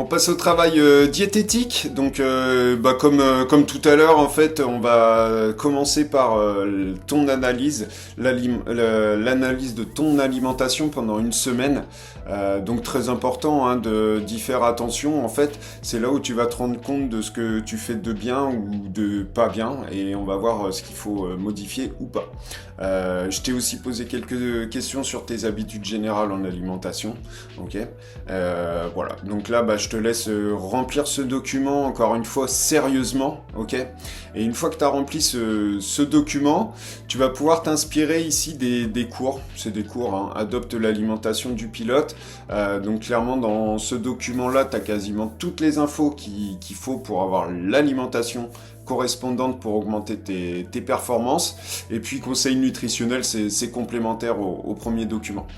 On passe au travail diététique. Donc, comme tout à l'heure, en fait, on va commencer par ton analyse, l'analyse de ton alimentation pendant une semaine. Donc, très important hein, d'y faire attention. En fait, c'est là où tu vas te rendre compte de ce que tu fais de bien ou de pas bien, et on va voir ce qu'il faut modifier ou pas. Je t'ai aussi posé quelques questions sur tes habitudes générales en alimentation. Ok. Voilà. Donc là, je te laisse remplir ce document encore une fois sérieusement, ok? Et une fois que tu as rempli ce document, tu vas pouvoir t'inspirer ici des cours. C'est des cours, hein. Adopte l'alimentation du pilote. Donc clairement, dans ce document-là, tu as quasiment toutes les infos qu'il faut pour avoir l'alimentation correspondante pour augmenter tes performances. Et puis conseil nutritionnel, c'est complémentaire au premier document.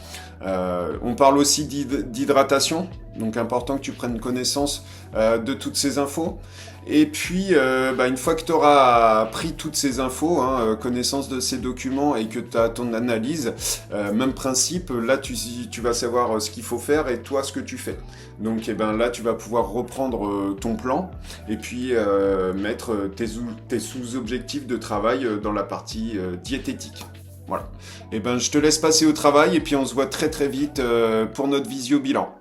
On parle aussi d'hydratation, donc important que tu prennes connaissance de toutes ces infos. Et puis, une fois que tu auras pris toutes ces infos, hein, connaissance de ces documents et que tu as ton analyse, même principe, là tu vas savoir ce qu'il faut faire et toi ce que tu fais. Donc là tu vas pouvoir reprendre ton plan et puis mettre tes sous-objectifs de travail dans la partie diététique. Voilà. Je te laisse passer au travail et puis on se voit très très vite pour notre visio bilan.